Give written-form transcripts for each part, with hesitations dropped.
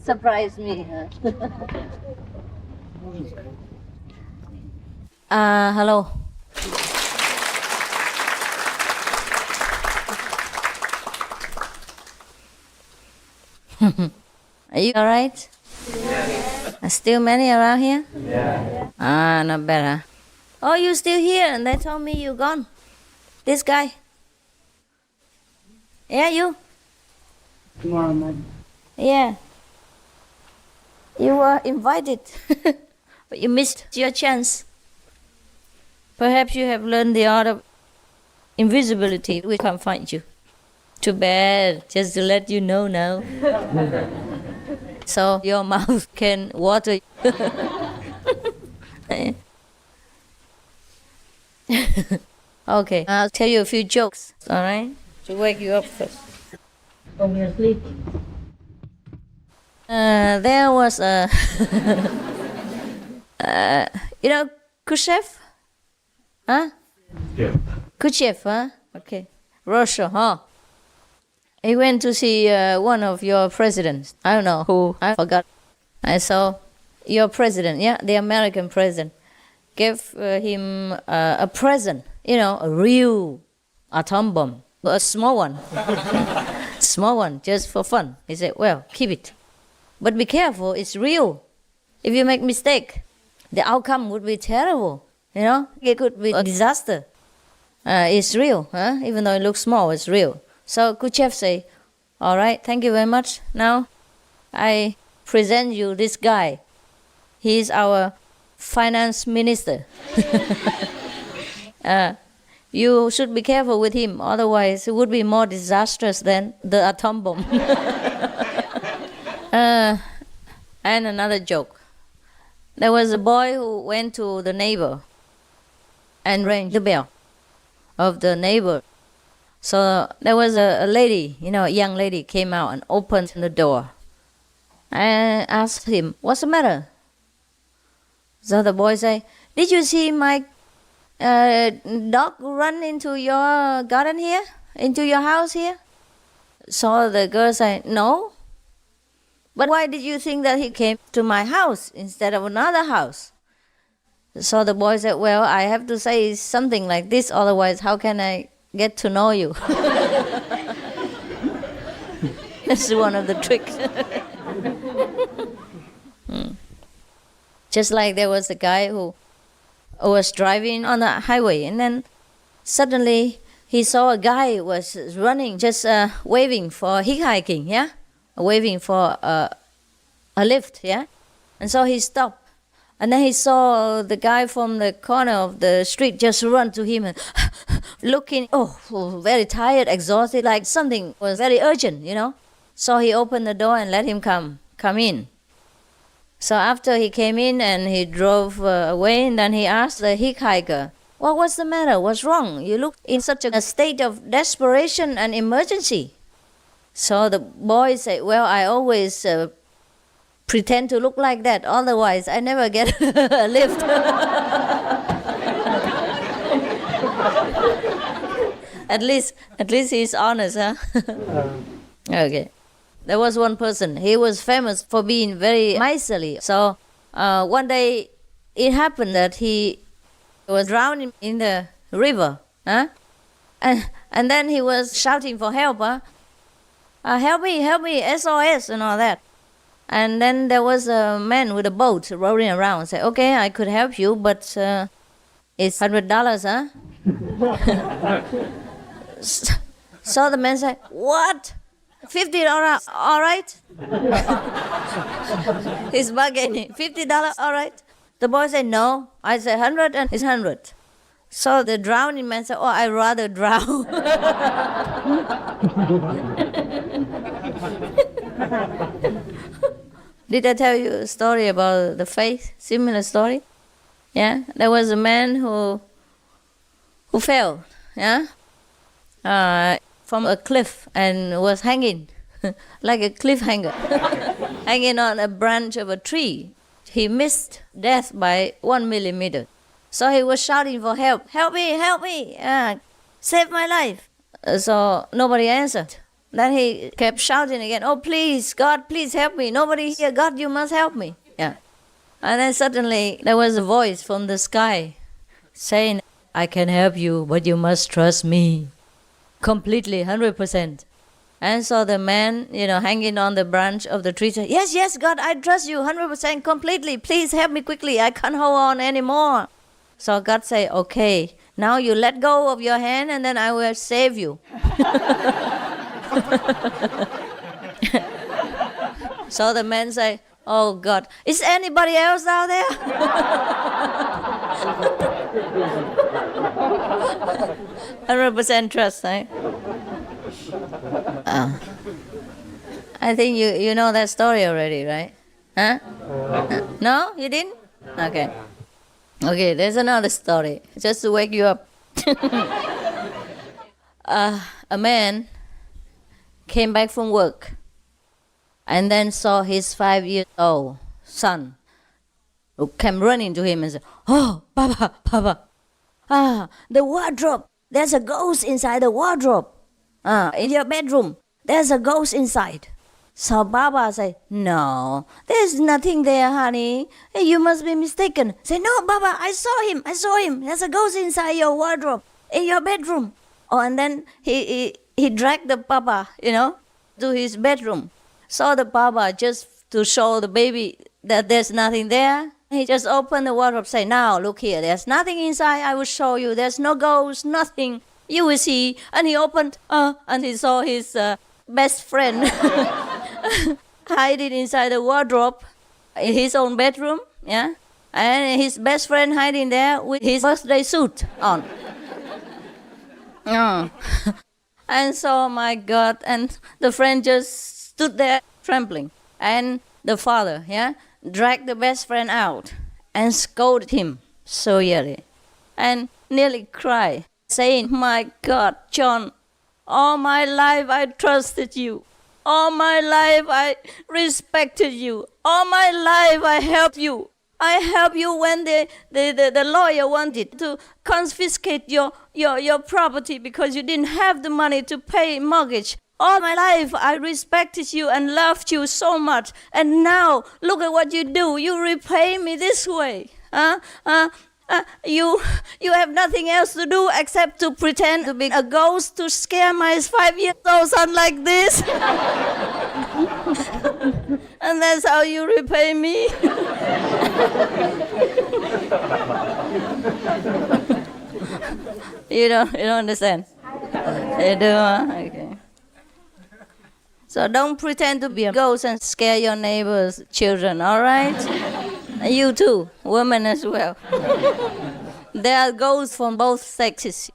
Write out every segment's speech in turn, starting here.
Surprise me. Hello. Are you all right? Are still many around here? Yeah. Not bad, huh? Oh, you still here? And they told me you gone. This guy. Yeah, you. Tomorrow night. Yeah. You were invited, but you missed your chance. Perhaps you have learned the art of invisibility. We can't find you. Too bad, just to let you know now. So your mouth can water. Okay, I'll tell you a few jokes, all right? To wake you up first. From your sleep. There was a, you know, Khrushchev? Huh? Yeah. Khrushchev, huh? Okay. Russia, huh? He went to see one of your presidents. I don't know who. I forgot. I saw your president, yeah, the American president, gave him a present, you know, a real atom bomb, a small one. Small one, just for fun. He said, well, keep it. But be careful, it's real. If you make mistake, the outcome would be terrible. You know, it could be a disaster. It's real, huh? Even though it looks small, it's real. So Khrushchev say, all right, thank you very much. Now I present you this guy. He's our finance minister. You should be careful with him, otherwise it would be more disastrous than the atom bomb. And another joke. There was a boy who went to the neighbor and rang the bell of the neighbor. So there was a lady, you know, a young lady came out and opened the door and asked him, what's the matter? So the boy said, did you see my dog run into your garden here, into your house here? So the girl said, no. But why did you think that he came to my house instead of another house? So the boy said, well, I have to say something like this, otherwise how can I get to know you? That's one of the tricks. Just like there was a guy who was driving on the highway, and then suddenly he saw a guy was running, just waving for hitchhiking, yeah? Waving for a lift, yeah? And so he stopped. And then he saw the guy from the corner of the street just run to him and looking, very tired, exhausted, like something was very urgent, you know. So he opened the door and let him come in. So after he came in and he drove away, and then he asked the hitchhiker, well, what's the matter? What's wrong? You look in such a state of desperation and emergency. So the boy said, well, I always pretend to look like that, otherwise I never get a lift. At least he's honest, huh? Okay. There was one person, he was famous for being very miserly. So one day it happened that he was drowning in the river, huh? And then he was shouting for help, huh? Help me, SOS and all that. And then there was a man with a boat rolling around and said, okay, I could help you, but it's $100, huh? So the man said, what? $50, all right? He's bargaining. $50, all right? The boy said, no. I said, 100 and it's 100. So the drowning man said, I'd rather drown. Did I tell you a story about the faith? Similar story? Yeah? There was a man who fell, yeah? From a cliff and was hanging, like a cliffhanger, hanging on a branch of a tree. He missed death by 1 millimeter. So he was shouting for help. Help me, save my life. So nobody answered. Then he kept shouting again, "Oh, please, God, please help me. Nobody here. God, you must help me." Yeah. And then suddenly there was a voice from the sky saying, "I can help you, but you must trust me completely, 100%. And so the man, hanging on the branch of the tree said, "Yes, yes, God, I trust you 100% completely. Please help me quickly. I can't hold on anymore." So God said, "Okay, now you let go of your hand and then I will save you." So the man said, "Oh God, is anybody else out there?" 100% trust, right? I think you know that story already, right? Huh? No, you didn't? Okay. Okay, there's another story, just to wake you up. A man came back from work and then saw his 5-year-old son who came running to him and said, "Oh, Papa, Papa, the wardrobe, there's a ghost inside the wardrobe. In your bedroom, there's a ghost inside." So Baba said, "No, there's nothing there, honey. Hey, you must be mistaken." Say, "No, Baba, I saw him. There's a ghost inside your wardrobe, in your bedroom." Oh, and then he dragged the Papa, to his bedroom. So the Papa, just to show the baby that there's nothing there, he just opened the wardrobe, say, "Now, look here, there's nothing inside. I will show you. There's no ghost, nothing. You will see." And he opened, and he saw his best friend hiding inside the wardrobe in his own bedroom, yeah, and his best friend hiding there with his birthday suit on. Oh. And so, my God, and the friend just stood there trembling. And the father, dragged the best friend out and scolded him severely and nearly cried, saying, "My God, John, all my life I trusted you. All my life I respected you. All my life I helped you. I helped you when the lawyer wanted to confiscate your property because you didn't have the money to pay mortgage. All my life I respected you and loved you so much. And now look at what you do. You repay me this way. You have nothing else to do except to pretend to be a ghost to scare my 5-year-old son like this." "And that's how you repay me?" You don't understand? You do, huh? Okay. So don't pretend to be a ghost and scare your neighbor's children, all right? And you too, women as well. There are ghosts from both sexes.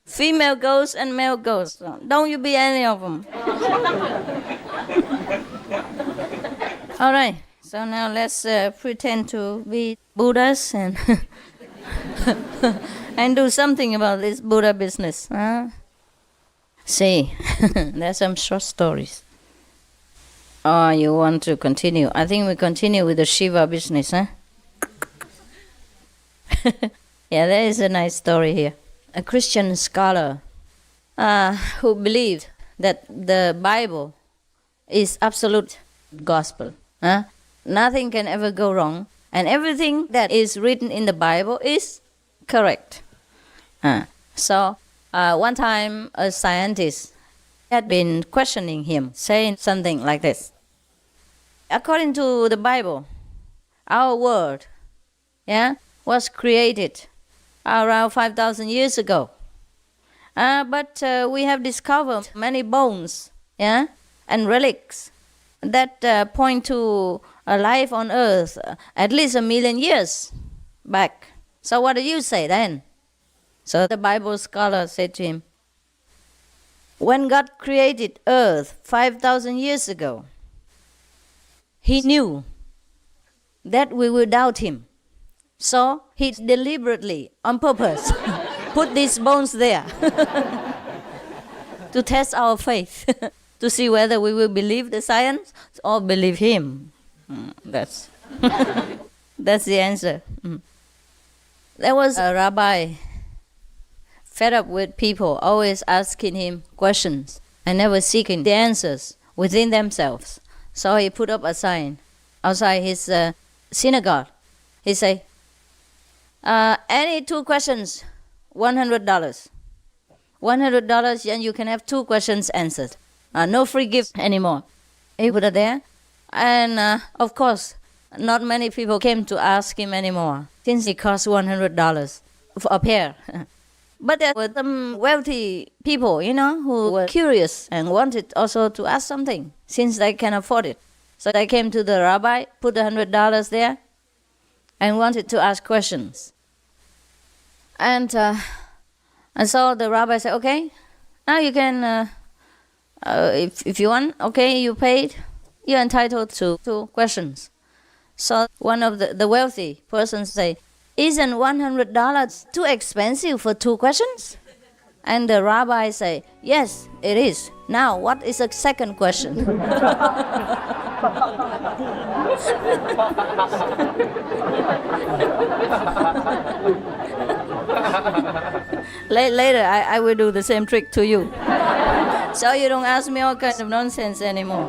Female ghosts and male ghosts. Don't you be any of them. All right, so now let's pretend to be Buddhas and and do something about this Buddha business. See, there's some short stories. Oh, you want to continue? I think we continue with the Shiva business, huh? Yeah, there is a nice story here. A Christian scholar who believed that the Bible is absolute gospel. Nothing can ever go wrong, and everything that is written in the Bible is correct. So one time a scientist had been questioning him, saying something like this: "According to the Bible, our world, was created around 5,000 years ago. But we have discovered many bones, and relics that point to a life on Earth at least 1,000,000 years back. So what do you say then?" So the Bible scholar said to him, "When God created Earth 5,000 years ago, He knew that we would doubt Him. So He deliberately, on purpose, put these bones there to test our faith, to see whether we will believe the science or believe Him." That's that's the answer. There was a rabbi fed up with people always asking him questions and never seeking the answers within themselves. So he put up a sign outside his synagogue. He say, any 2 questions, $100. $100 and you can have 2 questions answered. No free gift anymore. He put it there. And of course, not many people came to ask him anymore, since it cost $100 for a pair. But there were some wealthy people, who were curious and wanted also to ask something, since they can afford it. So they came to the rabbi, put $100 there, and wanted to ask questions. And so the rabbi said, okay, now you can, if you want, okay, you paid, you're entitled to 2 questions. So one of the wealthy persons say, isn't $100 too expensive for 2 questions? And the rabbi say, yes, it is. Now, what is the second question? Later, I will do the same trick to you. So you don't ask me all kinds of nonsense anymore.